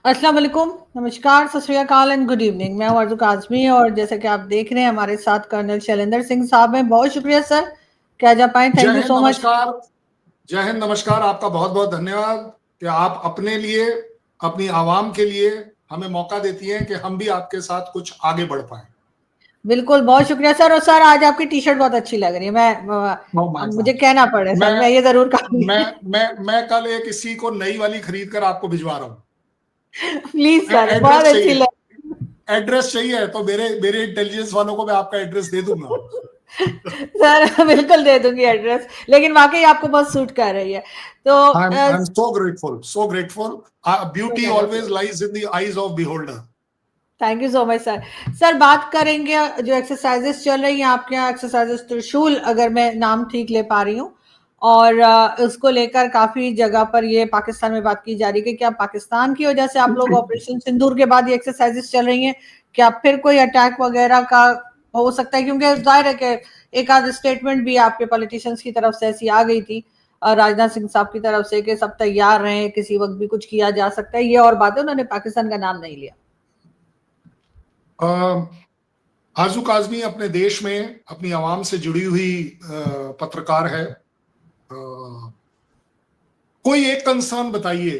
अस्सलाम वालेकुम, नमस्कार, सत श्री अकाल एंड गुड इवनिंग। मैं हूं आरज़ू काज़मी और जैसा कि आप देख रहे हैं हमारे साथ कर्नल शैलेंद्र सिंह साहब हैं। बहुत शुक्रिया सर कि आज आप आए। जय thank you Hind so much. नमस्कार। जय हिंद नमस्कार। आपका बहुत बहुत धन्यवाद कि आप अपने लिए, अपनी आवाम के लिए हमें मौका देती हैं कि हम भी आपके साथ कुछ आगे बढ़ पाए। बिल्कुल, बहुत शुक्रिया सर। और सर आज आपकी टी शर्ट बहुत अच्छी लग रही है। नो माय अब मुझे गॉड। कहना पड़े सर, मैं ये जरूर मैं कहूंगी। मैं कल एक इसी को नई वाली खरीद कर आपको भिजवा रहा हूँ। प्लीज सर, बहुत एड्रेस अच्छी चाहिए? लग। एड्रेस चाहिए तो मेरे मेरे इंटेलिजेंस वालों को मैं आपका एड्रेस दे दूंगा। सर बिल्कुल दे दूंगी एड्रेस, लेकिन वाकई आपको बहुत सूट कर रही है। तो I'm so grateful, so grateful. Beauty always lies in the eyes of beholder. Thank you so much sir. Sir बात करेंगे जो एक्सरसाइजेस चल रही हैं आपके यहाँ, एक्सरसाइजेस त्रिशूल, अगर मैं नाम ठीक ले पा रही हूँ। और उसको लेकर काफी जगह पर ये पाकिस्तान में बात की जा रही है कि क्या पाकिस्तान की वजह से आप लोग ऑपरेशन सिंदूर के बाद ये एक्सरसाइजेस चल रही हैं, क्या फिर कोई अटैक वगैरह का हो सकता है? क्योंकि जाहिर है कि एक आध स्टेटमेंट भी आपके पॉलिटिशियंस की तरफ से ऐसी आ गई थी, राजनाथ सिंह साहब की तरफ से, कि सब तैयार रहे, किसी वक्त भी कुछ किया जा सकता है। ये और बात है, उन्होंने पाकिस्तान का नाम नहीं लिया। आरजू काज़मी अपने देश में अपनी आवाम से जुड़ी हुई पत्रकार है। कोई एक कंसर्न बताइए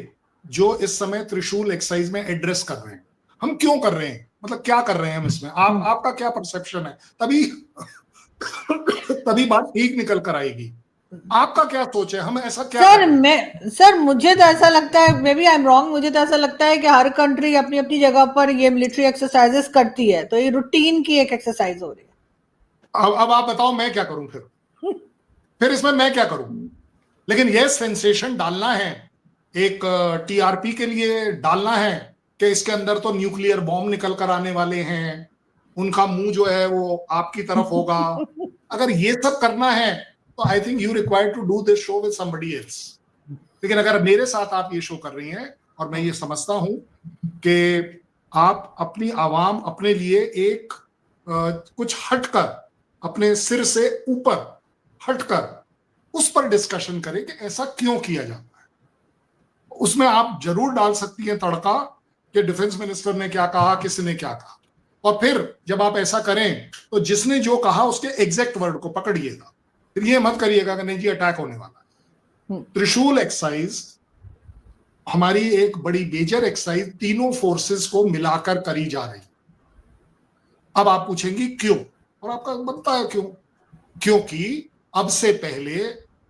जो इस समय त्रिशूल एक्सरसाइज में एड्रेस कर रहे हैं। हम क्यों कर रहे हैं, मतलब क्या कर रहे हैं हम इसमें? आपका क्या परसेप्शन है? तभी तभी बात ठीक निकल कर आएगी। आपका क्या सोच है, हम ऐसा क्या कर रहे हैं? सर मुझे तो ऐसा लगता है, maybe I am wrong, मुझे तो ऐसा लगता है कि हर कंट्री अपनी अपनी जगह पर ये मिलिट्री एक्सरसाइजेस करती है, तो ये रूटीन की एक एक्सरसाइज हो रही अब आप बताओ मैं क्या करूं फिर इसमें मैं क्या करूं? लेकिन यह सेंसेशन डालना है, एक टीआरपी के लिए डालना है कि इसके अंदर तो न्यूक्लियर बॉम्ब निकल कर आने वाले हैं, उनका मुंह जो है वो आपकी तरफ होगा। है। अगर ये सब करना है तो I think you require to do this show with somebody else. लेकिन अगर मेरे साथ आप ये शो कर रही हैं, और मैं ये समझता हूं कि आप अपनी आवाम, अपने लिए एक कुछ हटकर, अपने सिर से ऊपर हटकर उस पर डिस्कशन करें कि ऐसा क्यों किया जाता है। उसमें आप जरूर डाल सकती हैं तड़का कि डिफेंस मिनिस्टर ने क्या कहा, किसी ने क्या कहा, और फिर जब आप ऐसा करें तो जिसने जो कहा उसके एग्जैक्ट वर्ड को पकड़िएगा। फिर ये मत करिएगा कि नहीं जी अटैक होने वाला है। त्रिशूल एक्सरसाइज हमारी एक बड़ी मेजर एक्सरसाइज तीनों फोर्सेस को मिलाकर करी जा रही है। अब आप पूछेंगी क्यों, और आपका बनता है क्यों। क्योंकि अब से पहले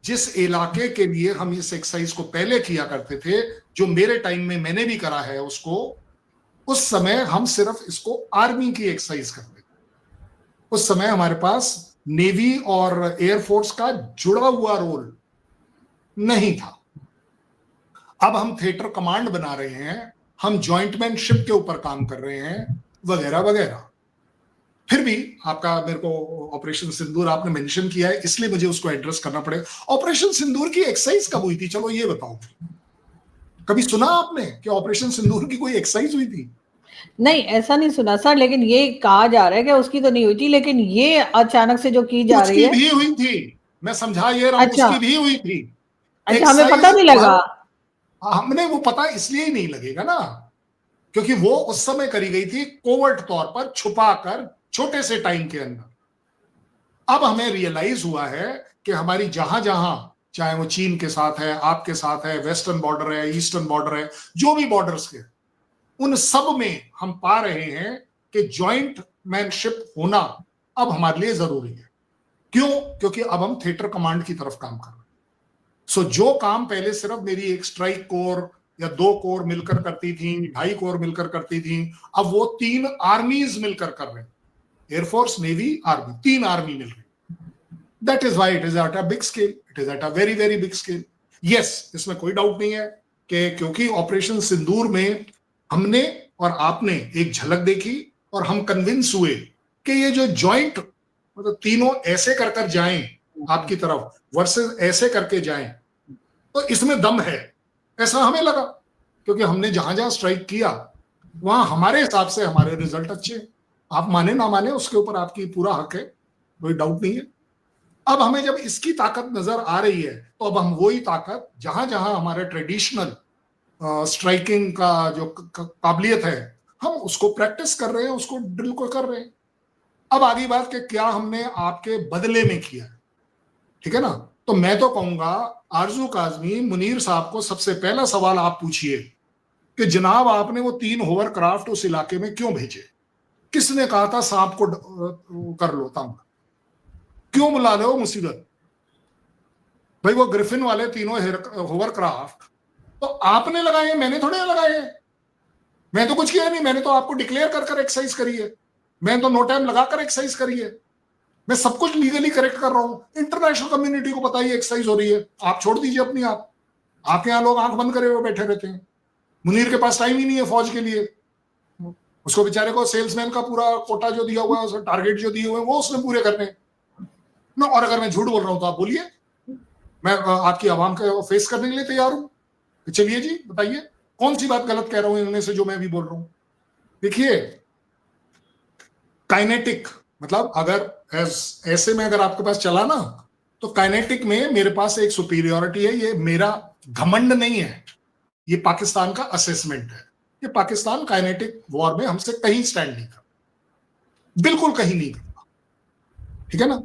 जिस इलाके के लिए हम इस एक्सरसाइज को पहले किया करते थे, जो मेरे टाइम में मैंने भी करा है उसको, उस समय हम सिर्फ इसको आर्मी की एक्सरसाइज करते थे। उस समय हमारे पास नेवी और एयरफोर्स का जुड़ा हुआ रोल नहीं था। अब हम थिएटर कमांड बना रहे हैं, हम जॉइंटमैनशिप के ऊपर काम कर रहे हैं, वगैरह वगैरह। फिर भी आपका, मेरे को ऑपरेशन सिंदूर आपने मेंशन किया है इसलिए मुझे उसको एड्रेस करना पड़ेगा। ऑपरेशन सिंदूर की एक्सरसाइज कब हुई थी, चलो ये बताओ। कभी सुना आपने कि ऑपरेशन सिंदूर की कोई एक्सरसाइज हुई थी? नहीं, ऐसा नहीं सुना सर, लेकिन ये कहा जा रहा है कि उसकी तो नहीं हुई थी, लेकिन ये अचानक से जो की जा रही उसकी है। भी हुई थी, मैं समझा ये रहा हूं, अच्छा। उसकी भी हुई थी अच्छा, हमें पता एक्सरसाइज नहीं भर। लगा। हमने वो पता इसलिए ही नहीं लगेगा ना, क्योंकि वो उस समय करी गई थी कोवर्ट तौर पर, छुपाकर, छोटे से टाइम के अंदर। अब हमें रियलाइज हुआ है कि हमारी जहां जहां, चाहे वो चीन के साथ है, आपके साथ है, वेस्टर्न बॉर्डर है, ईस्टर्न बॉर्डर है, जो भी बॉर्डर्स के, उन सब में हम पा रहे हैं कि ज्वाइंट मैनशिप होना अब हमारे लिए जरूरी है। क्यों? क्योंकि अब हम थिएटर कमांड की तरफ काम कर रहे हैं। सो जो काम पहले सिर्फ मेरी एक स्ट्राइक कोर या 2 कोर मिलकर करती थी, 2.5 कोर मिलकर करती थी, अब वो 3 आर्मीज मिलकर कर रहे हैं। एयरफोर्स, नेवी, आर्मी, 3 आर्मी मिल रही। That is why it is at a big scale, it is at a very very big scale. Yes, इसमें कोई डाउट नहीं है कि क्योंकि ऑपरेशन सिंदूर में हमने और आपने एक झलक देखी और हम कन्विंस हुए कि ये जो जॉइंट, मतलब तीनों ऐसे कर कर जाएं आपकी तरफ वर्सेस ऐसे करके जाएं, तो इसमें दम है, ऐसा हमें लगा। क्योंकि हमने जहां जहां स्ट्राइक किया वहां हमारे हिसाब से हमारे रिजल्ट अच्छे। आप माने ना माने उसके ऊपर आपकी पूरा हक है, कोई डाउट नहीं है। अब हमें जब इसकी ताकत नजर आ रही है तो अब हम वही ताकत जहां जहां हमारे ट्रेडिशनल स्ट्राइकिंग का जो काबिलियत है, हम उसको प्रैक्टिस कर रहे हैं, उसको ड्रिल को कर रहे हैं। अब आगे बात कि क्या हमने आपके बदले में किया, ठीक है ना। तो मैं तो कहूंगा आरजू काजमी, मुनीर साहब को सबसे पहला सवाल आप पूछिए कि जनाब आपने वो 3 होवरक्राफ्ट उस इलाके में क्यों भेजे? किसने कहा था सांप को कर लो तंग? क्यों बुला लो मुसीबत? भाई वो ग्रिफिन वाले 3 होवरक्राफ्ट तो आपने लगाए, मैंने थोड़े लगाए। मैं तो कुछ किया नहीं, मैंने तो आपको डिक्लेयर कर एक्सरसाइज करी है, मैंने तो नो टाइम लगाकर एक्सरसाइज करी है, मैं सब कुछ लीगली करेक्ट कर रहा हूं। इंटरनेशनल कम्युनिटी को पता ही एक्सरसाइज हो रही है, आप छोड़ दीजिए अपनी आप। आपके यहाँ लोग आंख बंद करे हुए बैठे रहते हैं। मुनीर के पास टाइम ही नहीं है फौज के लिए, उसको बेचारे को सेल्समैन का पूरा कोटा जो दिया हुआ है, टारगेट जो दिए हुए हैं वो उसने पूरे करने ना। और अगर मैं झूठ बोल रहा हूं तो आप बोलिए, मैं आपकी आवाम को फेस करने के लिए तैयार हूं। तो चलिए जी बताइए कौन सी बात गलत कह रहा हूं इनमें से जो मैं भी बोल रहा हूं। देखिए काइनेटिक मतलब अगर ऐसे में अगर आपके पास चला ना, तो काइनेटिक में मेरे पास एक सुपीरियोरिटी है। ये मेरा घमंड नहीं है, ये पाकिस्तान का असेसमेंट है। ये पाकिस्तान काइनेटिक वॉर में हमसे कहीं स्टैंड नहीं करता, बिल्कुल कहीं नहीं करता, ठीक है ना।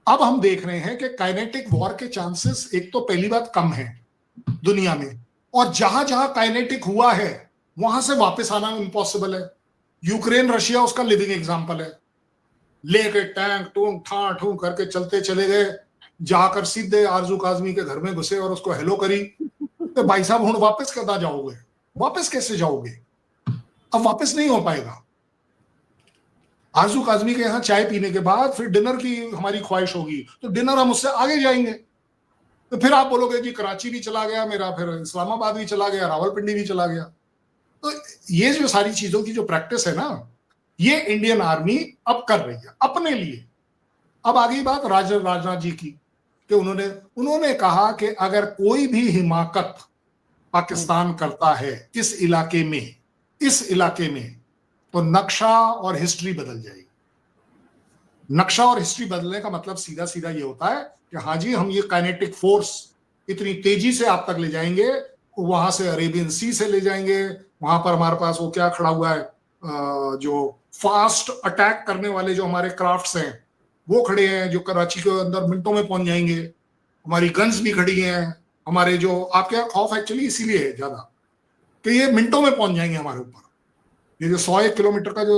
अब हम देख रहे हैं कि काइनेटिक वॉर के चांसेस एक तो पहली बात कम है दुनिया में, और जहां जहां काइनेटिक हुआ है वहां से वापस आना इम्पॉसिबल है। यूक्रेन रशिया उसका लिविंग एग्जांपल है। लेके टैंक टूंग ठा ठूं करके चलते चले गए, जाकर सीधे आरजू काजमी के घर में घुसे और उसको हेलो करी। तो भाई साहब हूं वापस कदा जाओगे? वापस कैसे जाओगे? अब वापस नहीं हो पाएगा। आरजू काजमी के यहाँ चाय पीने के बाद फिर डिनर की हमारी ख्वाहिश होगी, तो डिनर हम उससे आगे जाएंगे। तो फिर आप बोलोगे जी कराची भी चला गया मेरा, फिर इस्लामाबाद भी चला गया, रावलपिंडी भी चला गया। तो ये जो सारी चीजों की जो प्रैक्टिस है ना, ये इंडियन आर्मी अब कर रही है अपने लिए। अब आगे बात राजनाथ जी की, कि उन्होंने कहा कि अगर कोई भी हिमाकत पाकिस्तान करता है इस इलाके में, तो नक्शा और हिस्ट्री बदल जाएगी। नक्शा और हिस्ट्री बदलने का मतलब सीधा सीधा ये होता है कि हाँ जी हम ये काइनेटिक फोर्स इतनी तेजी से आप तक ले जाएंगे, वहां से अरेबियन सी से ले जाएंगे, वहां पर हमारे पास वो क्या खड़ा हुआ है, जो फास्ट अटैक करने वाले जो हमारे क्राफ्ट्स हैं वो खड़े हैं, जो कराची के अंदर मिनटों में पहुंच जाएंगे। हमारी गन्स भी खड़ी हैं, हमारे जो आपके यहाँ खौफ एक्चुअली इसीलिए है ज्यादा कि ये मिनटों में पहुंच जाएंगे हमारे ऊपर। ये जो 101 किलोमीटर का जो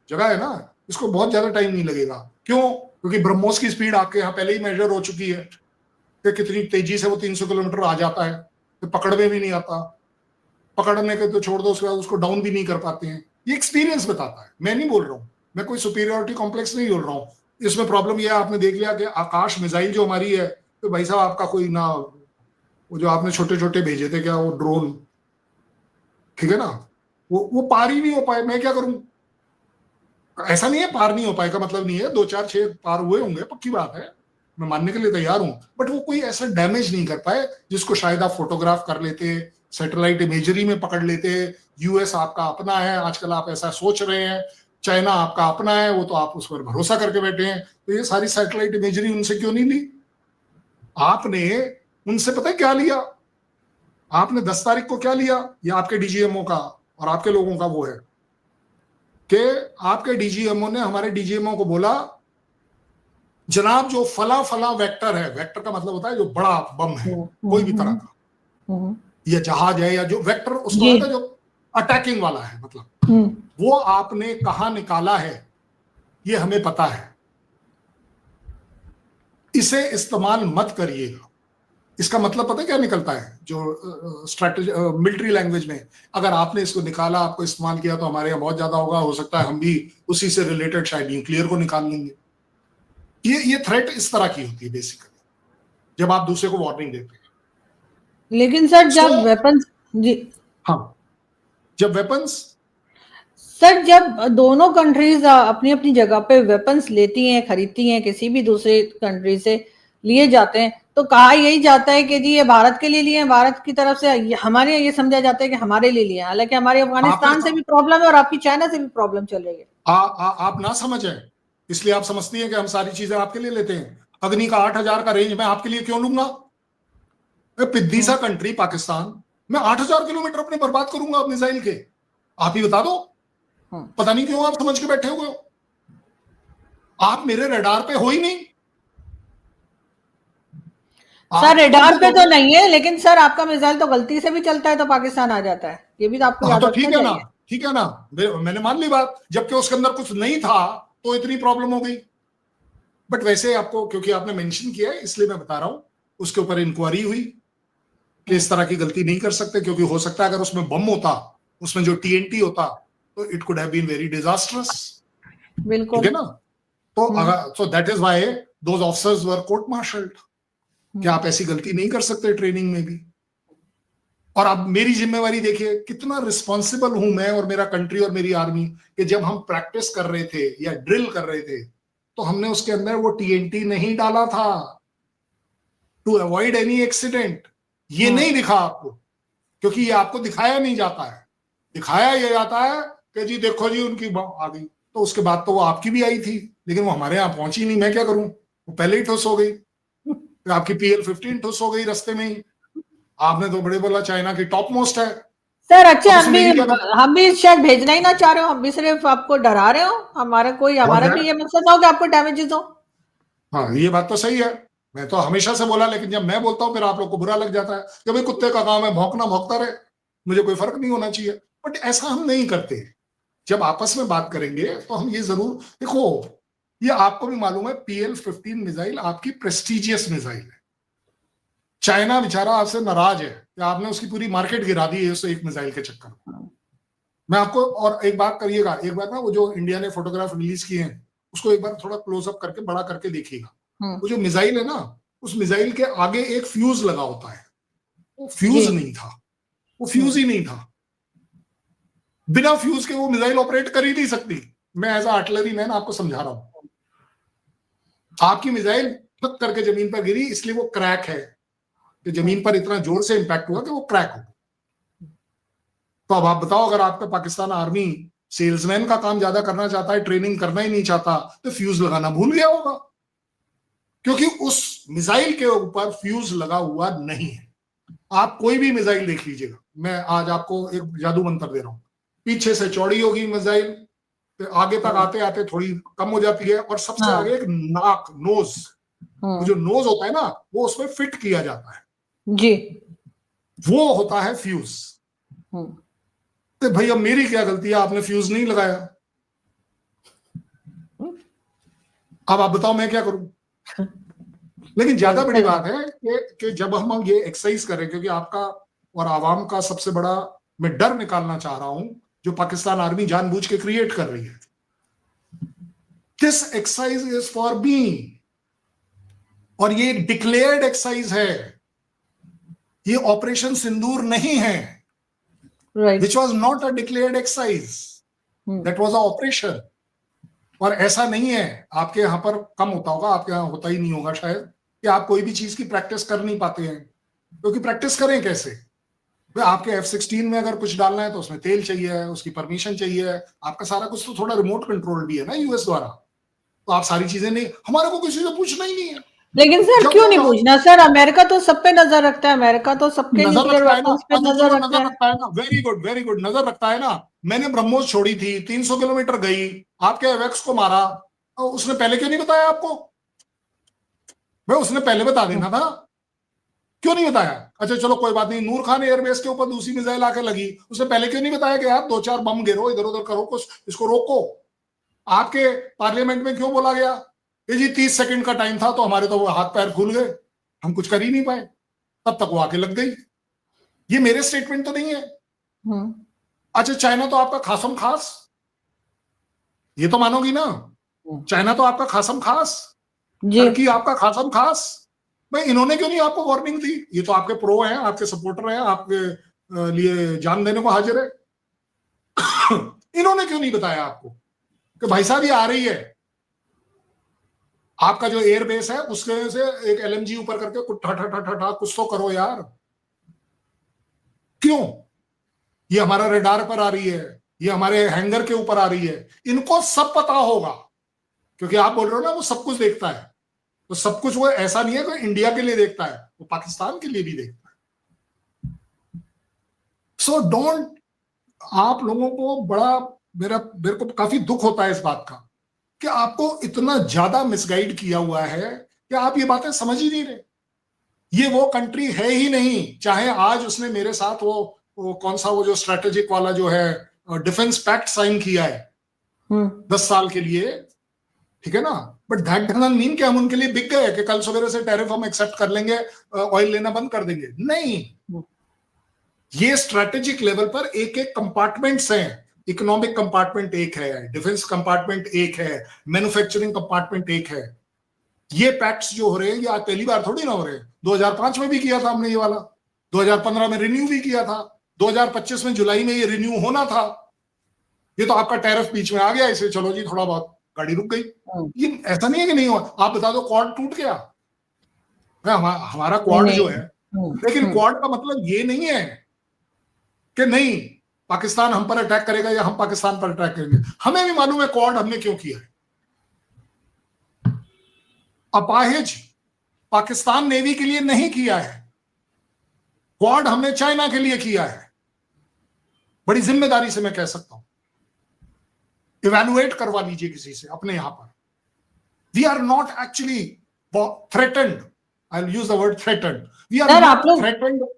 जगह है ना, इसको बहुत ज्यादा टाइम नहीं लगेगा। क्यों? क्योंकि ब्रह्मोस की स्पीड आपके यहाँ पहले ही मेजर हो चुकी है कि कितनी तेजी से वो 300 किलोमीटर आ जाता है, तो पकड़ में भी नहीं आता। पकड़ने के तो छोड़ दो, उसके बाद उसको डाउन भी नहीं कर पाते हैं। ये एक्सपीरियंस बताता है, मैं नहीं बोल रहा हूँ, मैं कोई सुपीरियोरिटी कॉम्प्लेक्स नहीं बोल रहा हूँ। इसमें प्रॉब्लम यह आपने देख लिया कि आकाश मिसाइल जो हमारी है, तो भाई साहब आपका कोई ना, वो जो आपने छोटे छोटे भेजे थे क्या वो ड्रोन, ठीक है ना, वो पार ही नहीं हो पाए। मैं क्या करूं? ऐसा नहीं है पार नहीं हो पाएगा मतलब नहीं है, 2 4 6 पार हुए होंगे, पक्की बात है, मैं मानने के लिए तैयार हूं। बट वो कोई ऐसा डैमेज नहीं कर पाए जिसको शायद आप फोटोग्राफ कर लेते, सैटेलाइट इमेजरी में पकड़ लेते। यूएस आपका अपना है, आजकल आप ऐसा सोच रहे हैं, चाइना आपका अपना है, वो तो आप उस पर भरोसा करके बैठे हैं। तो ये सारी सैटेलाइट इमेजरी उनसे क्यों नहीं ली? आपने उनसे पता है क्या लिया? आपने 10 तारीख को क्या लिया? ये आपके डीजीएमओ का और आपके लोगों का वो है कि आपके डीजीएमओ ने हमारे डीजीएमओ को बोला, जनाब जो फला फला वेक्टर है, वेक्टर का मतलब होता है जो बड़ा बम है कोई भी तरह का, या जहाज है या जो वेक्टर उसको होता है जो अटैकिंग वाला है, मतलब वो आपने कहां निकाला है ये हमें पता है, इसे इस्तेमाल मत करिएगा। इसका मतलब पता है क्या निकलता है? जो स्ट्रैटेजी मिलिट्री लैंग्वेज में, अगर आपने इसको निकाला, आपको इस्तेमाल किया, तो हमारे यहाँ बहुत ज्यादा होगा, हो सकता है हम भी उसी से रिलेटेड शायद न्यूक्लियर को निकाल लेंगे। ये थ्रेट इस तरह की होती है बेसिकली, जब आप दूसरे को वार्निंग देते हैं। लेकिन सर जब वेपन्स, जी हाँ, जब वेपन्स, सर जब दोनों कंट्रीज अपनी अपनी जगह पे वेपन्स लेती हैं, खरीदती हैं, किसी भी दूसरे कंट्री से लिए जाते हैं, तो कहा यही जाता है कि जी ये भारत के लिए लिए हैं, भारत की तरफ से हमारे ये समझा जाता है कि हमारे लिए लिए। हालांकि हमारे अफगानिस्तान से भी प्रॉब्लम है और आपकी चाइना से भी प्रॉब्लम चल रही है। आप ना समझें, इसलिए आप समझती हैं कि हम सारी चीजें आपके लिए लेते हैं। अग्नि का 8000 का रेंज मैं आपके लिए क्यों लूंगा? पिद्दी सा कंट्री पाकिस्तान, मैं 8,000 किलोमीटर अपने बर्बाद करूंगा मिसाइल के? आप ही बता दो। पता नहीं क्यों आप समझ के बैठे हुए हो। आप मेरे रडार पे हो ही नहीं। सर रेडार पे तो नहीं है, लेकिन सर आपका मिसाइल तो गलती से भी चलता है तो पाकिस्तान आ जाता है, ये भी तो आपको याद रखना चाहिए। ठीक है ना, ठीक है ना, मैंने मान ली बात। जबकि उसके अंदर कुछ नहीं था तो इतनी प्रॉब्लम हो गई। बट वैसे आपको, क्योंकि आपने मेंशन किया है इसलिए मैं बता रहा हूं, उसके ऊपर इंक्वायरी हुई कि इस तरह की गलती नहीं कर सकते, क्योंकि हो सकता है अगर उसमें बम होता, उसमें जो TNT होता, तो it could have been very disastrous. बिल्कुल, ठीक है ना। तो अगर, so that is why those officers were court martialled कि आप ऐसी गलती नहीं कर सकते ट्रेनिंग में भी। और अब मेरी जिम्मेवारी देखिए, कितना रिस्पॉन्सिबल हूं मैं और मेरा कंट्री और मेरी आर्मी, कि जब हम प्रैक्टिस कर रहे थे या ड्रिल कर रहे थे, तो हमने उसके अंदर वो TNT नहीं डाला था, टू अवॉइड एनी एक्सीडेंट। ये नहीं दिखा आपको, क्योंकि ये आपको दिखाया नहीं जाता है। दिखाया ये जाता है कि जी देखो जी उनकी आ गई, तो उसके बाद तो वो आपकी भी आई थी, लेकिन वो हमारे यहाँ पहुंची नहीं। मैं क्या करूं, वो पहले ही ठुस हो गई। आपकी PL-15 ठुस हो गई रास्ते में ही। आपने तो बड़े बोला चाइना की टॉप मोस्ट है सर। अच्छा, हम भी शायद भेजना ही ना चाह रहे हो, हम भी सिर्फ आपको डरा रहे हो। हमारा भी ये मकसद हो कि आपको डैमेजेस हो। हाँ, ये बात तो सही है। मैं तो हमेशा से बोला, लेकिन जब मैं बोलता हूँ फिर आप लोग को बुरा लग जाता है कि भाई कुत्ते का काम है भौंकना, भौंकता रहे, मुझे कोई फर्क नहीं होना चाहिए। बट ऐसा हम नहीं करते। जब आपस में बात करेंगे तो हम ये जरूर देखो, ये आपको भी मालूम है PL-15 मिसाइल आपकी प्रेस्टिजियस मिसाइल है। चाइना बेचारा आपसे नाराज है कि आपने उसकी पूरी मार्केट गिरा दी है उस एक मिसाइल के चक्कर में। मैं आपको और एक बात करिएगा, एक बार ना वो जो इंडिया ने फोटोग्राफ रिलीज किए हैं उसको एक बार थोड़ा क्लोजअप करके बड़ा करके देखिएगा। वो जो मिसाइल है ना, उस मिसाइल के आगे एक फ्यूज लगा होता है, वो फ्यूज नहीं था, वो फ्यूज ही नहीं था। बिना फ्यूज के वो मिसाइल ऑपरेट कर ही नहीं सकती। मैं एज आर्टिलरी मैन आपको समझा रहा हूं। आपकी मिसाइल फट करके जमीन पर गिरी, इसलिए वो क्रैक है कि जमीन पर इतना जोर से इंपैक्ट हुआ कि वो क्रैक हो। तो अब आप बताओ, अगर आपका पाकिस्तान आर्मी सेल्समैन का काम ज्यादा करना चाहता है, ट्रेनिंग करना ही नहीं चाहता, तो फ्यूज लगाना भूल गया होगा, क्योंकि उस मिसाइल के ऊपर फ्यूज लगा हुआ नहीं है। आप कोई भी मिसाइल देख लीजिएगा, मैं आज आपको एक जादू मंत्र दे रहा हूं। पीछे से चौड़ी होगी मिसाइल, तो आगे तक आते आते थोड़ी कम हो जाती है, और सबसे आगे एक नाक, नोज, वो जो नोज होता है ना, वो उसमें फिट किया जाता है जी, वो होता है फ्यूज। तो भाई अब मेरी क्या गलती है, आपने फ्यूज नहीं लगाया। अब आप बताओ मैं क्या करूं। लेकिन ज्यादा बड़ी बात है कि जब हम ये एक्सरसाइज करें, क्योंकि आपका और आवाम का सबसे बड़ा मैं डर निकालना चाह रहा हूं, जो पाकिस्तान आर्मी जानबूझ के क्रिएट कर रही है। This exercise is for me, और ये डिक्लेयर्ड एक्सरसाइज है, ये ऑपरेशन सिंदूर नहीं है। Which was not a declared exercise, that was a operation. और ऐसा नहीं है, आपके यहां पर कम होता होगा, आपके यहां होता ही नहीं होगा शायद, कि आप कोई भी चीज की प्रैक्टिस कर नहीं पाते हैं। क्योंकि प्रैक्टिस करें कैसे, आपके F-16 में अगर कुछ डालना है तो उसमें तेल चाहिए, उसकी परमिशन चाहिए, आपका सारा कुछ तो थोड़ा रिमोट कंट्रोल भी है ना यूएस द्वारा। तो आप सारी चीजें नहीं, हमारे को किसी से पूछना ही नहीं है। लेकिन सर क्यों नहीं पूछना सर, अमेरिका तो सब पे नजर रखता है, अमेरिका तो सबके न्यूक्लियर वेपन्स पे नजर रखता है ना। वेरी गुड, वेरी गुड, नजर रखता है ना। मैंने ब्रह्मोस छोड़ी थी, 300 किलोमीटर गई, आपके एवेक्स को मारा, तो उसने पहले क्यों नहीं बताया आपको? भाई उसने पहले बता देना था, क्यों नहीं बताया? अच्छा चलो कोई बात नहीं, नूर खान एयरबेस के ऊपर दूसरी मिसाइल आके लगी, उसने पहले क्यों नहीं बताया कि यार 2-4 बम गिरो, इधर उधर करो, कुछ इसको रोको? आपके पार्लियामेंट में क्यों बोला गया कि जी 30 सेकंड का टाइम था, तो हमारे तो वो हाथ पैर खुल गए, हम कुछ कर ही नहीं पाए, तब तक वो आके लग गई। ये मेरे स्टेटमेंट तो नहीं है। अच्छा चाइना तो आपका खासम खास, ये तो मानोगी ना, चाइना तो आपका खासम खास, टर्की आपका खासम खास। भाई इन्होंने क्यों नहीं आपको वार्निंग दी? ये तो आपके प्रो हैं, आपके सपोर्टर हैं, आपके लिए जान देने को हाजिर है। इन्होंने क्यों नहीं बताया आपको कि भाई साहब ये आ रही है? आपका जो एयर बेस है उसके से एक LMG ऊपर करके कुछ कुछ तो करो यार। क्यों? ये हमारा रडार पर आ रही है, ये हमारे हैंगर के ऊपर आ रही है, इनको सब पता होगा, क्योंकि आप बोल रहे हो ना वो सब कुछ देखता है। तो सब कुछ वो ऐसा नहीं है कि इंडिया के लिए देखता है, वो पाकिस्तान के लिए भी देखता है। सो डोंट, आप लोगों को बड़ा, मेरे को काफी दुख होता है इस बात का कि आपको इतना ज्यादा मिसगाइड किया हुआ है कि आप ये बातें समझ ही नहीं रहे। ये वो कंट्री है ही नहीं, चाहे आज उसने मेरे साथ वो कौन सा वो जो स्ट्रेटेजिक वाला जो है डिफेंस पैक्ट साइन किया है 10 साल के लिए, ठीक है ना, बट दैट डजंट मीन कि हम उनके लिए बिक गए कि कल सवेरे से टैरिफ हम एक्सेप्ट कर लेंगे, ऑयल लेना बंद कर देंगे। नहीं, ये स्ट्रेटेजिक लेवल पर एक एक कंपार्टमेंट्स हैं। इकोनॉमिक कंपार्टमेंट एक है, डिफेंस कंपार्टमेंट एक है, मैन्युफैक्चरिंग कंपार्टमेंट एक है। ये पैक्ट्स जो हो रहे हैं ये आज पहली बार थोड़ी ना हो रहे हैं, 2005 में भी किया था हमने ये वाला, 2015 में रिन्यू भी किया था, 2025 में जुलाई में ये रिन्यू होना था। ये तो आपका टैरिफ बीच में आ गया, इसे चलो जी थोड़ा बहुत गाड़ी रुक गई। ये ऐसा नहीं है कि नहीं हुआ। आप बता दो क्वाड टूट गया, हमारा क्वाड जो है, लेकिन क्वाड का मतलब ये नहीं है कि नहीं पाकिस्तान हम पर अटैक करेगा या हम पाकिस्तान पर अटैक करेंगे। हमें भी मालूम है क्वाड हमने क्यों किया है। अपाहिज पाकिस्तान नेवी के लिए नहीं किया है, क्वाड हमने चाइना के लिए किया है। बड़ी जिम्मेदारी से मैं कह सकता हूं, इवैल्यूएट करवा लीजिए किसी से अपने यहां पर। We are not actually threatened, I will use the word threatened, we are not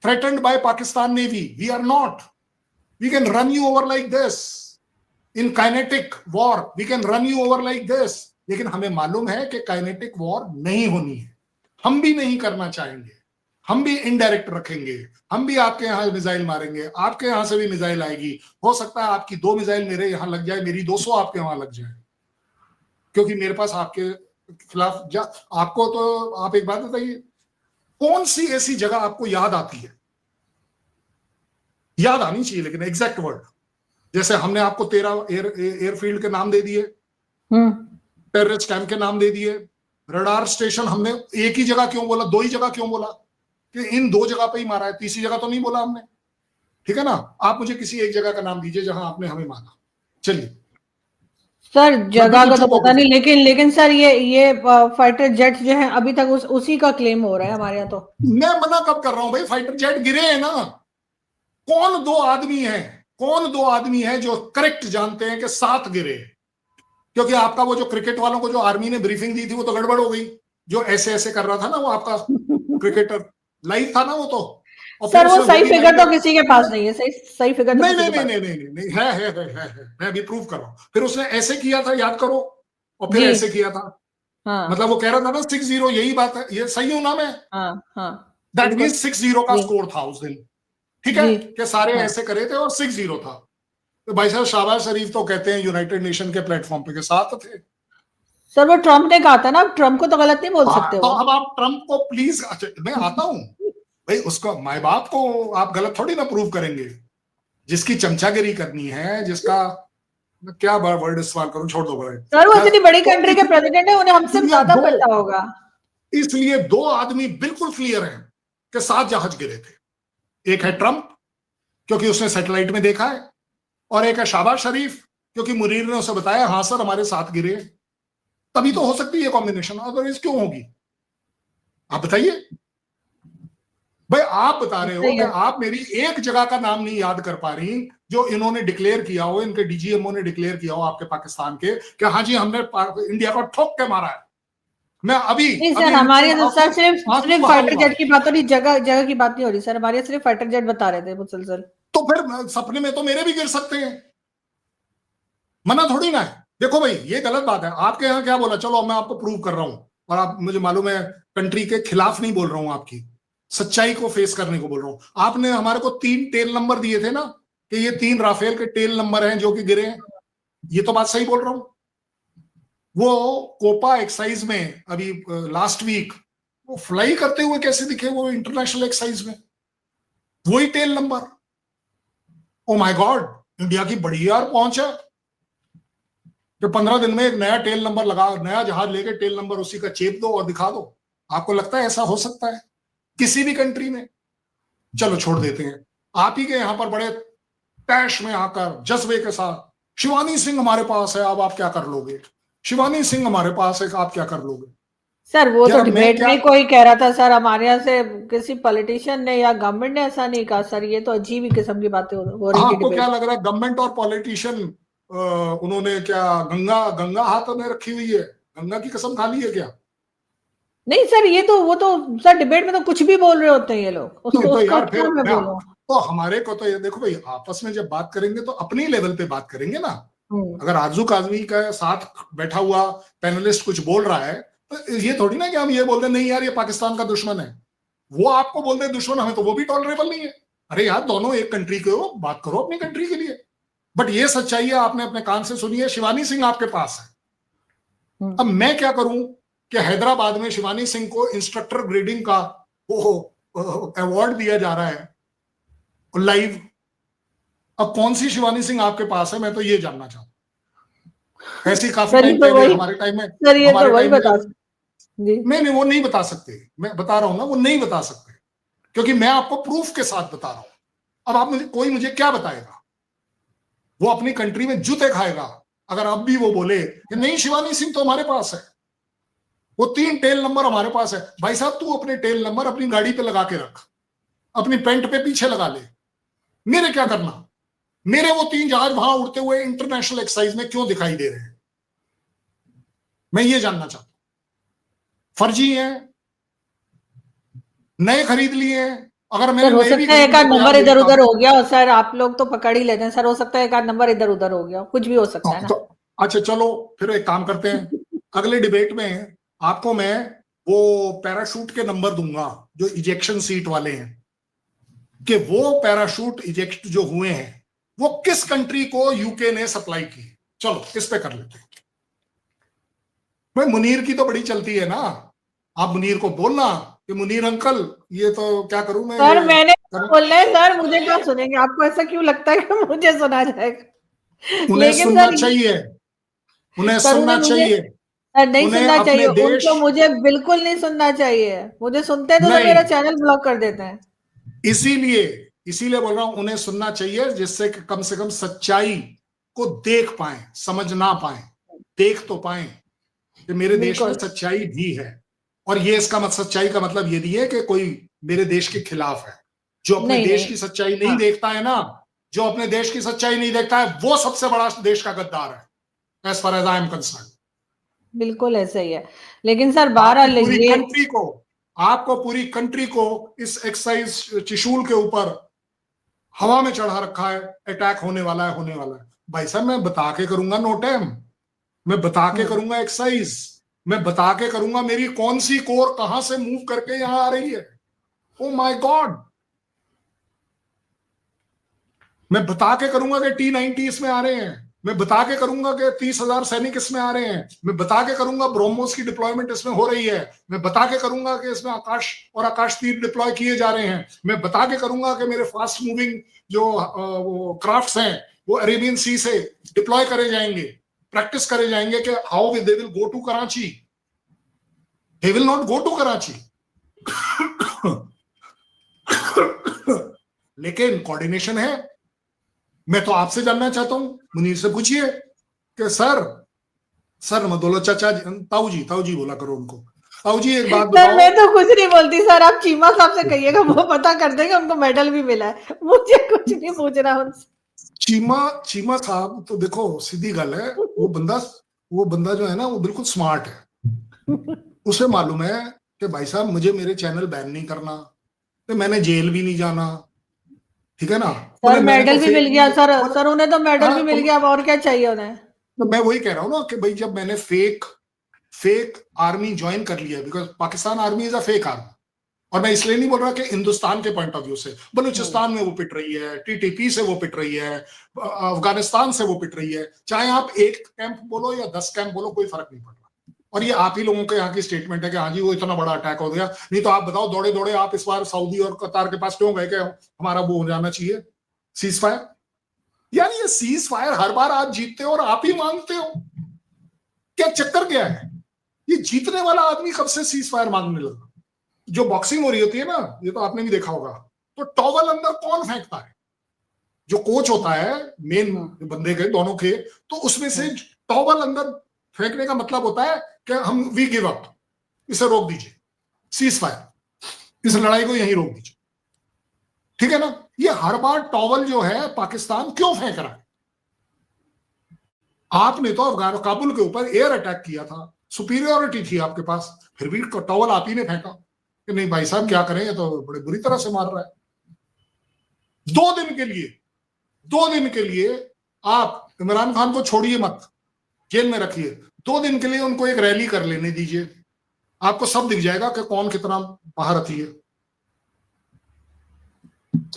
threatened by Pakistan Navy. We are not. We can run you over like this. In kinetic war, we can run you over like this. लेकिन हमें मालूम है कि kinetic war नहीं होनी है, हम भी नहीं करना चाहेंगे, हम भी इनडायरेक्ट रखेंगे, हम भी आपके यहां मिसाइल मारेंगे, आपके यहां से भी मिसाइल आएगी। हो सकता है आपकी 2 मिसाइल मेरे यहां लग जाए, मेरी 200 आपके वहां लग जाए, क्योंकि मेरे पास आपके खिलाफ आपको तो आप एक बात बताइए, कौन सी ऐसी जगह आपको याद आती है, याद आनी चाहिए लेकिन एग्जैक्ट वर्ड, जैसे हमने आपको 13 एयरफील्ड के नाम दे दिए, टेररिस्ट कैंप के नाम दे दिए, रडार स्टेशन हमने एक ही जगह क्यों बोला, 2 ही जगह क्यों बोला कि इन 2 जगह पे ही मारा है, तीसरी जगह तो नहीं बोला हमने, ठीक है ना। आप मुझे किसी एक जगह का नाम दीजिए जहां आपने हमें मारा। चलिए सर जगह का तो पता नहीं, लेकिन सर ये फाइटर जेट जो है अभी तक उसी का क्लेम हो रहा है हमारे यहाँ। तो मैं मना कब कर रहा हूं भाई, फाइटर जेट गिरे हैं ना। कौन 2 आदमी है जो करेक्ट जानते हैं कि 7 गिरे, क्योंकि आपका वो जो क्रिकेट वालों को जो आर्मी ने ब्रीफिंग दी थी वो तो गड़बड़ हो गई, जो ऐसे ऐसे कर रहा था ना वो आपका क्रिकेटर लाइव था ना वो तो। और सर वो सही फिगर तो किसी के पास नहीं है, सही फिगर तो नहीं है, मैं अभी प्रूव कर रहा हूं। फिर उसने ऐसे किया था, याद करो, और फिर ऐसे किया था। हाँ। मतलब वो कह रहा था ना 6-0, यही बात है, ये सही हूं ना मैं? दैट मीन 6-0 का स्कोर था उस दिन, ठीक है, कि सारे ऐसे करे थे और 6-0 था। तो भाई साहब शहबाज शरीफ तो कहते हैं यूनाइटेड नेशन के प्लेटफॉर्म पे के साथ थे। सर वो ट्रम्प ने कहा था ना, ट्रम्प को तो गलत नहीं बोल सकते। तो अब आप ट्रम्प को प्लीज, मैं आता हूं भाई, उसका माए बाप को आप गलत थोड़ी ना प्रूव करेंगे। जिसकी चमचागिरी करनी है, जिसका क्या वर्ड इस्तेमाल करूं, छोड़ दो भाई। सर वो इतनी बड़ी कंट्री के प्रेसिडेंट है, उन्हें हमसे ज्यादा पता होगा। इसलिए 2 आदमी बिल्कुल क्लियर हैं कि 7 जहाज गिरे थे। एक है ट्रम्प क्योंकि उसने सैटेलाइट में देखा है, और एक है शहबाज शरीफ क्योंकि मुनीर ने उसे बताया हाँ सर हमारे 7 गिरे। तभी तो हो सकती है कॉम्बिनेशन, अदरवाइज क्यों होगी? आप बताइए भाई, आप बता रहे हो कि आप मेरी एक जगह का नाम नहीं याद कर पा रही जो इन्होंने डिक्लेयर किया हो, इनके डीजीएमओ ने डिक्लेयर किया हो आपके पाकिस्तान के, कि हाँ जी हमने इंडिया को ठोक के मारा है। मैं अभी सर हमारे सर सिर्फ फाइटर जेट की बात हो रही, जगह की बात नहीं हो रही सर, हमारे सिर्फ फाइटर जेट बता रहे थे मुसलसल। तो फिर सपने में तो मेरे भी गिर सकते हैं, मना थोड़ी ना है। देखो भाई ये गलत बात है। आपके यहाँ क्या बोला, चलो मैं आपको प्रूव कर रहा हूं, और आप मुझे मालूम है कंट्री के खिलाफ नहीं बोल रहा हूं, आपकी सच्चाई को फेस करने को बोल रहा हूं। आपने हमारे को 3 टेल नंबर दिए थे ना, कि ये 3 राफेल के टेल नंबर हैं जो कि गिरे हैं। ये तो बात सही बोल रहा हूं। वो कोपा एक्सरसाइज में अभी लास्ट वीक वो फ्लाई करते हुए कैसे दिखे वो इंटरनेशनल एक्सरसाइज में, वही tail number. Oh my God, India की बड़ी यार पहुंच है कि 15 दिन में एक नया टेल नंबर लगा, नया जहाज लेके टेल नंबर उसी का चेप दो और दिखा दो। आपको लगता है ऐसा हो सकता है किसी भी कंट्री में? चलो छोड़ देते हैं। आप ही के यहां पर बड़े टैश में आकर जज्बे के साथ, शिवानी सिंह हमारे पास है, अब आप क्या कर लोगे? शिवानी सिंह हमारे पास है, आप क्या कर लोगे? सर वो तो यार मैं डिबेट क्या, में ही कोई कह रहा था सर, हमारे यहाँ से किसी पॉलिटिशियन ने या गवर्नमेंट ने ऐसा नहीं कहा सर, ये तो अजीब ही किस्म की बातें हो रही हाँ थी आपको क्या डिबेट। लग रहा है गवर्नमेंट और पॉलिटिशियन उन्होंने क्या गंगा गंगा हाथ में रखी हुई है, गंगा की कसम खा ली है क्या? नहीं सर, ये तो वो तो सर डिबेट में तो कुछ भी बोल रहे होते हैं ये लोग, नहीं उसको तो उसको यार क्या फिर मैं मैं, बोलूं। तो हमारे को तो ये देखो भाई, आपस में जब बात करेंगे तो अपनी लेवल पे बात करेंगे ना। हम्म। अगर आरजू काजमी का साथ बैठा हुआ पैनलिस्ट कुछ बोल रहा है तो ये थोड़ी ना कि हम ये बोल रहे नहीं यार ये पाकिस्तान का दुश्मन है, वो आपको बोल रहे दुश्मन, हमें तो वो भी टॉलरेबल नहीं है। अरे यार दोनों एक कंट्री के हो, बात करो अपनी कंट्री के लिए। बट ये सच्चाई है, आपने अपने कान से सुनी है, शिवानी सिंह आपके पास है। अब मैं क्या करूं कि हैदराबाद में शिवानी सिंह को इंस्ट्रक्टर ग्रेडिंग का वो अवार्ड दिया जा रहा है लाइव। अब कौन सी शिवानी सिंह आपके पास है, मैं तो ये जानना चाहता हूं। ऐसी काफी सर ये टाइम तो पहले वही, हमारे टाइम में, सर ये तो हमारे वही टाइम में बता जब, जी। नहीं वो नहीं बता सकते, मैं बता रहा हूं ना वो नहीं बता सकते, क्योंकि मैं आपको प्रूफ के साथ बता रहा हूं। अब आप मुझे, कोई मुझे क्या बताएगा? वो अपनी कंट्री में जूते खाएगा अगर अब भी वो बोले कि नहीं शिवानी सिंह तो हमारे पास है, वो 3 टेल नंबर हमारे पास है। भाई साहब तू अपने टेल नंबर अपनी गाड़ी पे लगा के रख, अपनी पेंट पे पीछे लगा ले, मेरे क्या करना? मेरे वो 3 जहाज वहां उड़ते हुए इंटरनेशनल एक्सरसाइज में क्यों दिखाई दे रहे हैं, मैं ये जानना चाहता हूं। फर्जी है, नए खरीद लिए हैं, अगर मैंने सर हो नए भी सकता है खरीद एक लिए आध तो यार नंबर मेरी इधर उधर काम, हो गया हो सर, आप लोग तो पकड़ ही लेते हैं सर, हो सकता है एक आध नंबर इधर उधर हो गया हो, कुछ भी हो सकता है ना। तो अच्छा चलो फिर एक काम करते हैं, अगले डिबेट में आपको मैं वो पैराशूट के नंबर दूंगा जो इजेक्शन सीट वाले हैं, कि वो पैराशूट इजेक्ट जो हुए हैं वो किस कंट्री को यूके ने सप्लाई की। चलो इस पे कर लेते हैं। भाई मुनीर की तो बड़ी चलती है ना, आप मुनीर को बोलना कि मुनीर अंकल ये तो क्या करूं मैं सर ये मैंने कर... बोलना है सर, मुझे क्या सुनेंगे, आपको ऐसा क्यों लगता है कि मुझे सुना जाएगा? उन्हें लेकिन सुनना सर चाहिए, उन्हें सर उन्हें सुनना मुझे चाहिए, नहीं उन्हें सुनना चाहिए, अपने देश, उनको मुझे बिल्कुल नहीं सुनना चाहिए, मुझे सुनते हैं तो नहीं मेरा चैनल ब्लॉक कर देते हैं। इसीलिए इसीलिए बोल रहा हूं उन्हें सुनना चाहिए, जिससे कि कम से कम सच्चाई को देख पाए, समझ ना पाए, देख तो पाए कि मेरे देश में बिल्कुल सच्चाई भी है। और ये इसका मतलब, सच्चाई का मतलब ये नहीं है कि कोई मेरे देश के खिलाफ है। जो अपने नहीं देश नहीं। की सच्चाई नहीं हाँ देखता है ना, जो अपने देश की सच्चाई नहीं देखता है वो सबसे बड़ा देश का गद्दार है, as far as I am concern. बिल्कुल ऐसा ही है, लेकिन सर आपकी बहरहाल पूरी ये कंट्री को, आपको पूरी कंट्री को इस एक्साइज त्रिशूल के ऊपर हवा में चढ़ा रखा है, अटैक होने वाला है, होने वाला है। भाई साहब मैं बता के करूंगा नोटेम, मैं बता के करूंगा एक्साइज, मैं बता के करूंगा मेरी कौन सी कोर कहां से मूव करके यहां आ रही है। ओ माय गॉड, मैं बता के करूंगा कि T-90 इसमें आ रहे हैं, मैं बता के करूंगा कि 30,000 सैनिक इसमें आ रहे हैं, मैं बता के करूंगा ब्रोमोस की डिप्लॉयमेंट इसमें हो रही है, मैं बता के करूंगा कि इसमें आकाश और आकाश तीर डिप्लॉय किए जा रहे हैं, मैं बता के करूंगा कि मेरे फास्ट मूविंग जो वो क्राफ्ट्स हैं वो अरेबियन सी से डिप्लॉय करे जाएंगे, प्रैक्टिस करे जाएंगे कि how they will go to Karachi, they will not go to Karachi. लेकिन कोऑर्डिनेशन है। मैं तो आपसे जानना चाहता हूं, मुनीर से पूछिए कि सर मत बोलो चाचा, ताऊ जी बोला करो उनको, ताऊ जी एक बात सर बताओ। मैं तो कुछ नहीं बोलती सर, आप चीमा साहब से कहिएगा, वो पता कर देंगे, उनको मेडल भी मिला है, मुझे कुछ नहीं पूछना उनसे। चीमा चीमा साहब तो देखो सीधी गल है, वो बंदा जो है ना वो बिल्कुल स्मार्ट है, उसे मालूम है कि भाई साहब मुझे मेरे चैनल बैन नहीं करना, तो मैंने जेल भी नहीं जाना, ठीक है ना। सर मैंने तो मेडल भी फेक मिल गया न्यूज, सर, सर उन्हें तो मेडल हाँ भी मिल गया, अब और क्या चाहिए उन्हें। तो मैं वही कह रहा हूँ ना कि भाई जब मैंने फेक आर्मी ज्वाइन कर लिया, because Pakistan army is a fake army, और मैं इसलिए नहीं बोल रहा कि हिंदुस्तान के पॉइंट ऑफ व्यू से, बलूचिस्तान में वो पिट रही है, टीटीपी से वो पिट रही है, अफगानिस्तान से वो पिट रही है, चाहे आप 1 कैंप बोलो या 10 कैंप बोलो कोई फर्क नहीं पड़ रहा। और ये आप ही लोगों के यहाँ की स्टेटमेंट है कि हाँ जी वो इतना बड़ा अटैक हो गया, नहीं तो आप बताओ दौड़े दौड़े आप इस बार सऊदी और कतार के पास क्यों गए कि हमारा वो हो जाना चाहिए सीज फायर। यार ये सीज फायर हर बार आप जीतते हो और आप ही मांगते हो, क्या चक्कर क्या है? ये जीतने वाला आदमी कब से सीज फायर मांगने लगा? जो बॉक्सिंग हो रही होती है ना, ये तो आपने भी देखा होगा, तो टॉवल अंदर कौन फेंकता है? जो कोच होता है मेन बंदे के दोनों के, तो उसमें से टॉवल अंदर फेंकने का मतलब होता है कि हम वी गिव अप, इसे रोक दीजिए, सीज फायर, इस लड़ाई को यहीं रोक दीजिए, ठीक है ना। ये हर बार टॉवल जो है पाकिस्तान क्यों फेंक रहा है? आपने तो अफगान काबुल के ऊपर एयर अटैक किया था, सुपीरियोरिटी थी आपके पास, फिर भी टॉवल आप ही ने फेंका कि नहीं भाई साहब क्या करें, ये तो बड़े बुरी तरह से मार रहा है। 2 दिन के लिए आप इमरान खान को छोड़िए मत, जेल में रखिए, 2 दिन के लिए उनको एक रैली कर लेने दीजिए, आपको सब दिख जाएगा कि कौन कितना महारथी है।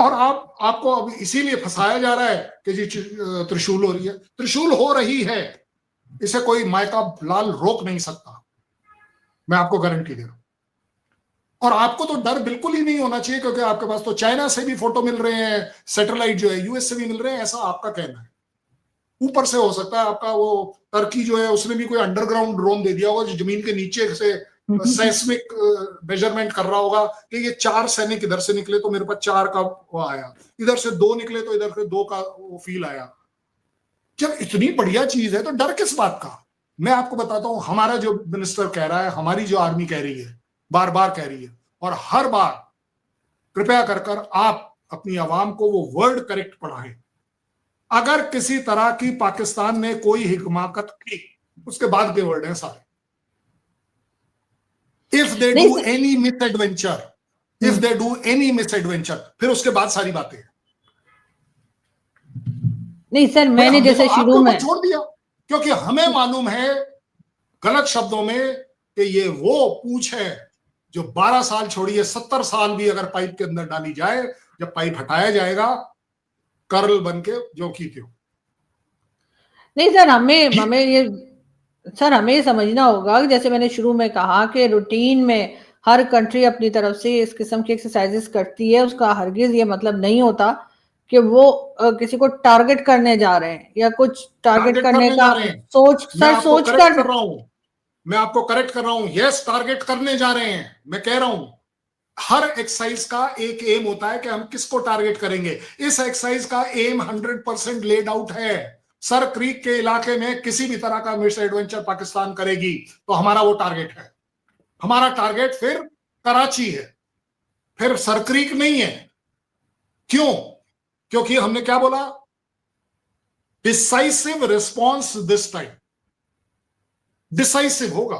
और आपको अब इसीलिए फंसाया जा रहा है कि जी त्रिशूल हो रही है। त्रिशूल हो रही है, इसे कोई मायका लाल रोक नहीं सकता, मैं आपको गारंटी दे रहा हूं। और आपको तो डर बिल्कुल ही नहीं होना चाहिए, क्योंकि आपके पास तो चाइना से भी फोटो मिल रहे हैं, सैटेलाइट जो है यूएस से भी मिल रहे हैं, ऐसा आपका कहना है। ऊपर से हो सकता है आपका वो टर्की जो है उसने भी कोई अंडरग्राउंड ड्रोन दे दिया होगा जो जमीन के नीचे से सेस्मिक मेजरमेंट कर रहा होगा कि ये 4 सैनिक इधर से निकले तो मेरे पास 4 का वो आया, इधर से 2 निकले तो इधर से 2 का वो फील आया। जब इतनी बढ़िया चीज है तो डर किस बात का? मैं आपको बताता हूं, हमारा जो मिनिस्टर कह रहा है, हमारी जो आर्मी कह रही है, बार बार कह रही है, और हर बार कृपया कर आप अपनी आवाम को वो वर्ड करेक्ट पढ़ाएं। अगर किसी तरह की पाकिस्तान ने कोई हिमाकत की, उसके बाद के वर्ड हैं सारे। If they do any miss adventure, फिर उसके बाद सारी बातें। नहीं सर, मैंने जैसे शुरू में छोड़ दिया क्योंकि हमें मालूम है गलत शब्दों में कि ये वो पूछ है जो 12 साल छोड़िए 70 साल भी अगर पाइप के अंदर डाली जाए, जब पाइप हटाया जाएगा कर्ल बन के जो की क्यों। नहीं सर, हमें ये समझना होगा, जैसे मैंने शुरू में कहा कि रूटीन में हर कंट्री अपनी तरफ से इस किस्म की एक्सरसाइजेस करती है, उसका हरगिज ये मतलब नहीं होता कि वो किसी को टारगेट करने जा रहे हैं या कुछ टारगेट करने का सोच कर रहा हूं। मैं आपको करेक्ट कर रहा हूं, यस टारगेट करने जा रहे हैं। मैं कह रहा हूं हर एक्सरसाइज का एक एम होता है कि हम किसको टारगेट करेंगे। इस एक्सरसाइज का एम 100% लेड आउट है। सर क्रीक के इलाके में किसी भी तरह का मिस एडवेंचर पाकिस्तान करेगी तो हमारा वो टारगेट है। हमारा टारगेट फिर कराची है, फिर सर क्रीक नहीं है। क्यों? क्योंकि हमने क्या बोला, decisive response this time. Decisive होगा,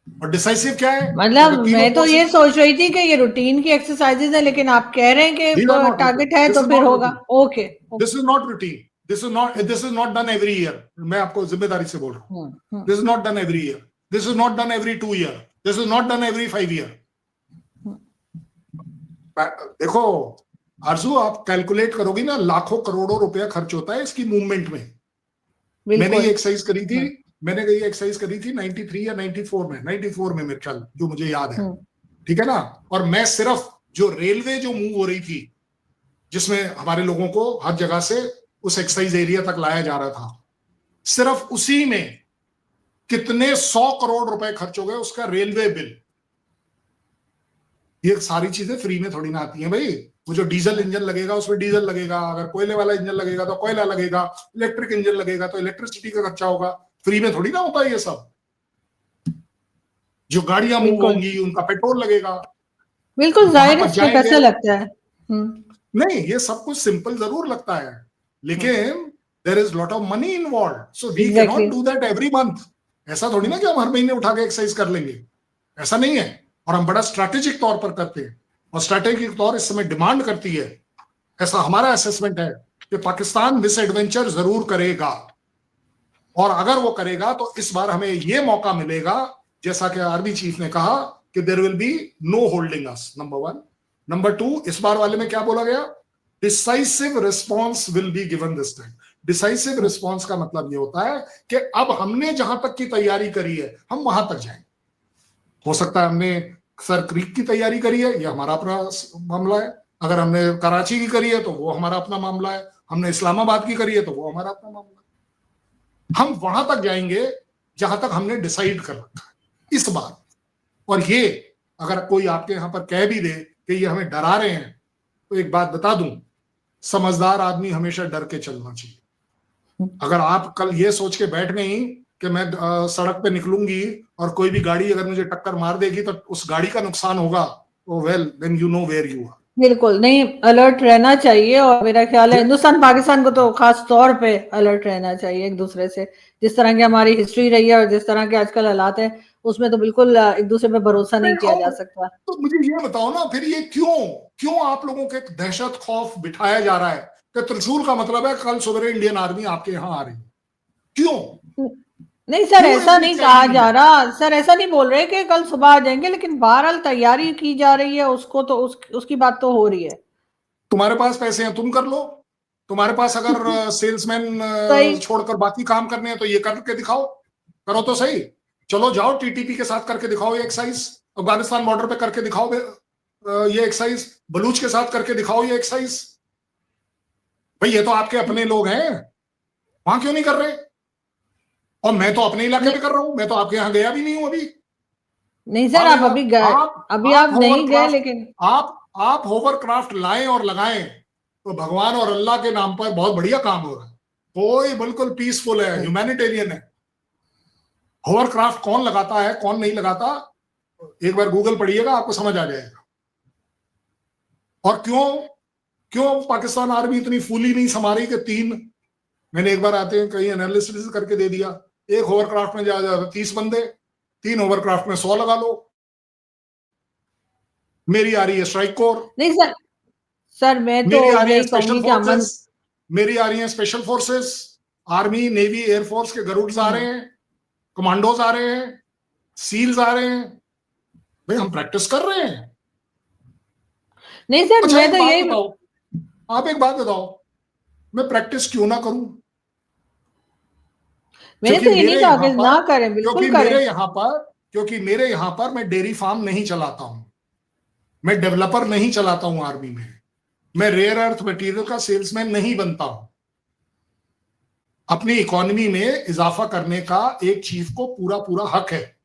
और डिसाइसिव क्या है? मतलब मैं तो ये सोच रही थी कि ये रूटीन की एक्सरसाइजेज है, लेकिन आप कह रहे हैं कि टारगेट है तो फिर होगा। Okay, this is not routine, this is not done every year. मैं आपको जिम्मेदारी से बोल रहा हूं, this is not done every year, this is not done every 2 year, this is not done every 5 year. देखो आरजू, आप कैलकुलेट करोगी ना, लाखों करोड़ों रुपया खर्च होता है इसकी मूवमेंट में। मैंने ये एक्सरसाइज करी थी, मैंने ये एक्सरसाइज करी थी 93 या 94 में मेरे ख्याल, जो मुझे याद है, ठीक है ना। और मैं सिर्फ जो रेलवे जो मूव हो रही थी, जिसमें हमारे लोगों को हर जगह से उस एक्सरसाइज एरिया तक लाया जा रहा था, सिर्फ उसी में कितने 100 करोड़ रुपए खर्च हो गए, उसका रेलवे बिल। ये सारी चीजें फ्री में थोड़ी ना आती हैं भाई। वो जो डीजल इंजन लगेगा उसमें डीजल लगेगा, अगर कोयले वाला इंजन लगेगा तो कोयला लगेगा, इलेक्ट्रिक इंजन लगेगा तो इलेक्ट्रिसिटी का खर्चा होगा। फ्री में थोड़ी ना होता है ये सब। जो गाड़ियां मूव होंगी उनका पेट्रोल लगेगा। बिल्कुल जाहिर है, कैसा लगता है। नहीं, ये सब कुछ सिंपल जरूर लगता है, लेकिन there is lot of money involve, so we can not do that every month. ऐसा थोड़ी ना कि हम हर महीने उठा के एक्सरसाइज कर लेंगे, ऐसा नहीं है। और हम बड़ा स्ट्रैटेजिक तौर पर करते हैं, और स्ट्रैटेजिक तौर इस समय डिमांड करती है। ऐसा हमारा असेसमेंट है कि पाकिस्तान मिस एडवेंचर जरूर करेगा, और अगर वो करेगा तो इस बार हमें ये मौका मिलेगा, जैसा कि आर्मी चीफ ने कहा कि there will be no holding us, number 1। Number 2, इस बार वाले में क्या बोला गया, decisive response will be given this time. Decisive response का मतलब ये होता है कि अब हमने जहां तक की तैयारी करी है हम वहां तक जाएंगे। हो सकता है हमने सर क्रीक की तैयारी करी है, यह हमारा अपना मामला है। अगर हमने कराची की करी है तो वो हमारा अपना मामला है। हमने इस्लामाबाद की करी है तो वो हमारा अपना मामला है। हम वहां तक जाएंगे जहां तक हमने डिसाइड कर रखा है इस बार। और ये अगर कोई आपके यहां पर कह भी दे कि ये हमें डरा रहे हैं, तो एक बात बता दूं, समझदार आदमी हमेशा डर के चलना चाहिए। अगर आप कल ये सोच के बैठ गई कि मैं सड़क पे निकलूंगी और कोई भी गाड़ी अगर मुझे टक्कर मार देगी तो उस गाड़ी का नुकसान होगा, तो well then you know where you are. बिल्कुल नहीं, अलर्ट रहना चाहिए। और मेरा ख्याल है हिंदुस्तान पाकिस्तान को तो खास तौर पे अलर्ट रहना चाहिए एक दूसरे से। जिस तरह की हमारी हिस्ट्री रही है और जिस तरह के आजकल हालात है, उसमें तो बिल्कुल एक दूसरे पे भरोसा नहीं किया जा सकता। तो मुझे ये बताओ ना, फिर ये क्यों क्यों आप लोगों के एक दहशत खौफ बिठाया जा रहा है कि त्रिशूल का मतलब है कल सवेरे इंडियन आर्मी आपके यहाँ आ रही है? क्यों? नहीं सर, क्यों ऐसा नहीं कहा चैलेंज? जा रहा सर, ऐसा नहीं बोल रहे कि कल सुबह आ जाएंगे, लेकिन बहरहाल तैयारी की जा रही है, उसको तो उसकी बात तो हो रही है। तुम्हारे पास पैसे हैं, तुम कर लो। तुम्हारे पास अगर सेल्समैन सही। छोड़कर बाकी काम करने हैं तो ये करके दिखाओ, करो तो सही। चलो जाओ टीटीपी के साथ करके दिखाओ ये एक्सरसाइज, अफगानिस्तान बॉर्डर पे करके दिखाओ ये एक्सरसाइज, बलूच के साथ करके दिखाओ ये एक्सरसाइज। भाई ये तो आपके अपने लोग हैं, वहां क्यों नहीं कर रहे? और मैं तो अपने इलाके में कर रहा हूं, मैं तो आपके यहाँ गया भी नहीं हूं अभी। नहीं सर, आप अभी गए, अभी आप नहीं गए, लेकिन आप होवरक्राफ्ट लाएं और लगाएं तो भगवान और अल्लाह के नाम पर बहुत बढ़िया काम हो रहा है। कोई बिल्कुल पीसफुल है, ह्यूमैनिटेरियन है। होवरक्राफ्ट कौन लगाता है कौन नहीं लगाता, एक बार गूगल पढ़िएगा, आपको समझ आ जाएगा। और क्यों क्यों पाकिस्तान आर्मी इतनी फूली नहीं समारी कि मैंने एक बार आते हैं कहीं एनालिसिस करके दे दिया, एक होवरक्राफ्ट में जा 30 बंदे, 3 होवरक्राफ्ट में 100 लगा लो। मेरी आ रही है स्ट्राइक कोर। नहीं सर, सर मैं तो मेरी आ रही है यही स्पेशल कहूंगी कि अमन। फोर्सेस, मेरी आ रही है special forces, army navy air force के गरुड्स आ रहे हैं, कमांडोज आ रहे हैं, सील्स आ रहे हैं। भाई हम प्रैक्टिस कर रहे हैं। नहीं सर, अच्छा मैं एक तो बात यही। बताओ, आप एक बात बताओ, मैं प्रैक्टिस क्यों ना करूं? मैंने क्योंकि तो ये नहीं मेरे कहा यहां कि पर ना करें, बिल्कुल करें। क्योंकि मेरे यहां पर मैं डेयरी फार्म नहीं चलाता हूं, मैं डेवलपर नहीं चलाता हूं आर्मी में, मैं रेयर अर्थ मटेरियल का सेल्समैन नहीं बनता हूं। अपनी इकोनॉमी में इजाफा करने का एक चीफ को पूरा पूरा हक है,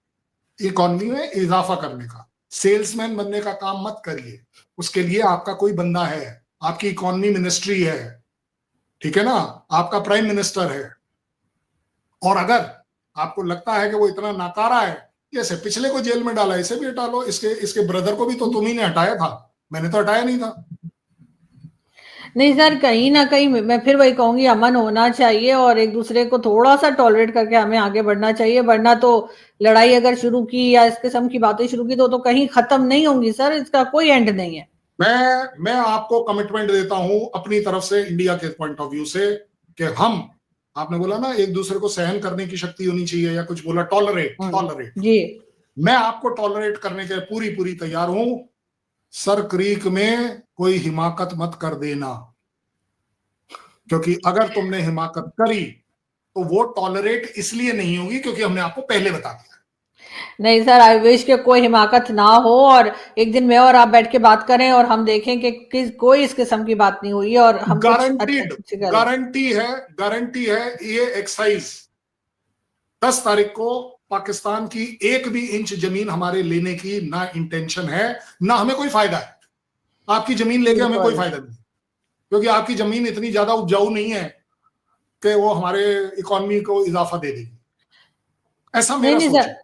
इकोनॉमी में इजाफा करने का। सेल्समैन बनने का काम मत करिए, उसके लिए आपका कोई बंदा है, आपकी इकोनॉमी मिनिस्ट्री है, ठीक है ना, आपका प्राइम मिनिस्टर है। और अगर आपको लगता है कि वो इतना नाकारा है, जैसे पिछले को जेल में डाला, इसे भी हटा लो, इसके ब्रदर को भी तो तुम ही ने हटाया था, मैंने तो हटाया नहीं था। नहीं सर, कहीं ना कहीं मैं फिर वही कहूंगी, अमन होना चाहिए और एक दूसरे को थोड़ा सा टॉलरेट करके हमें आगे बढ़ना चाहिए। वरना तो लड़ाई अगर शुरू की या इस किस्म की बातें शुरू की तो कहीं खत्म नहीं होंगी सर, इसका कोई एंड नहीं है। मैं आपको कमिटमेंट देता हूं अपनी तरफ से, इंडिया के पॉइंट ऑफ व्यू से, कि हम, आपने बोला ना एक दूसरे को सहन करने की शक्ति होनी चाहिए, या कुछ बोला टॉलरेट, जी। मैं आपको टॉलरेट करने के पूरी पूरी तैयार हूं। सर क्रीक में कोई हिमाकत मत कर देना, क्योंकि अगर तुमने हिमाकत करी तो वो टॉलरेट इसलिए नहीं होगी क्योंकि हमने आपको पहले बता दिया। नहीं सर, आई विश के कोई हिमाकत ना हो, और एक दिन मैं और आप बैठ के बात करें और हम देखें कि कोई इस किस्म की बात नहीं हुई और हम कुछ गारंटीड, गारंटी है ये एक्सरसाइज 10 तारीख को पाकिस्तान की एक भी इंच जमीन हमारे लेने की ना इंटेंशन है, ना हमें कोई फायदा है। आपकी जमीन लेके हमें कोई फायदा नहीं, क्योंकि आपकी जमीन इतनी ज्यादा उपजाऊ नहीं है कि वो हमारे इकोनॉमी को इजाफा दे देगी, ऐसा मेरा नहीं सोच सर, है।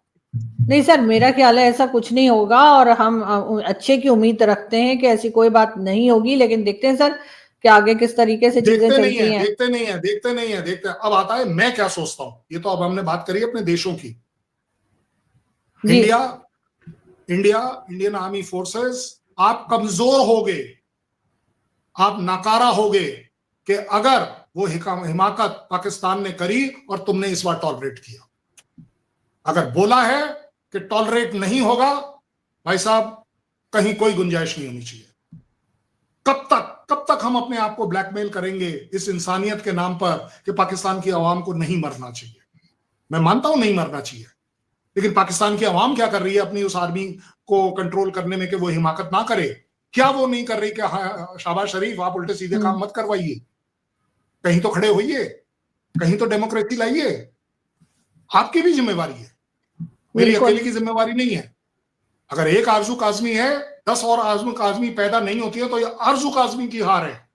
नहीं सर, मेरा ख्याल है ऐसा कुछ नहीं होगा, और हम अच्छे की उम्मीद रखते हैं कि ऐसी कोई बात नहीं होगी। लेकिन देखते हैं सर कि आगे किस तरीके से चीजें चलती हैं। देखते नहीं है। अब आता है मैं क्या सोचता हूं, ये तो अब हमने बात करी अपने देशों की। जी। इंडिया इंडियन आर्मी फोर्सेस, आप कमजोर हो गए, आप नाकारा हो गए कि अगर वो हिमाकत पाकिस्तान ने करी और तुमने इस बार टॉलरेट किया। अगर बोला है कि टॉलरेट नहीं होगा, भाई साहब कहीं कोई गुंजाइश नहीं होनी चाहिए। कब तक हम अपने आप को ब्लैकमेल करेंगे इस इंसानियत के नाम पर कि पाकिस्तान की आवाम को नहीं मरना चाहिए? मैं मानता हूं नहीं मरना चाहिए, लेकिन पाकिस्तान की आवाम क्या कर रही है अपनी उस आर्मी को कंट्रोल करने में कि वो हिमाकत ना करे? क्या वो नहीं कर रही कि शाबाश शरीफ आप उल्टे सीधे काम मत करवाइए, कहीं तो खड़े होइए, कहीं तो डेमोक्रेसी लाइए। आपकी भी जिम्मेवारी है, मेरी अकेले की जिम्मेवारी नहीं है। अगर एक आरजू काजमी है, 10 और आरजू काजमी पैदा नहीं होती है तो ये आरजू काजमी की हार है,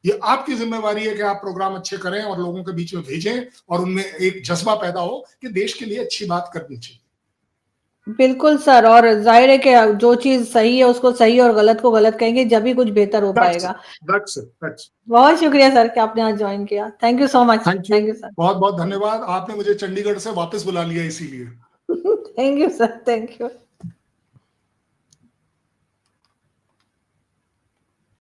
ये आपकी जिम्मेवारी है कि आप प्रोग्राम अच्छे करें और लोगों के बीच में भेजें और उनमें एक जज्बा पैदा हो कि देश के लिए अच्छी बात करनी चाहिए। बिल्कुल सर, और जाहिर है कि जो चीज सही है उसको सही और गलत को गलत कहेंगे, जब ही कुछ बेहतर हो पाएगा। That's it. बहुत शुक्रिया सर कि आपने आज ज्वाइन किया। Thank you so much. Thank you sir. बहुत बहुत धन्यवाद। आपने मुझे चंडीगढ़ से वापस बुला लिया इसीलिए। Thank you sir, thank you.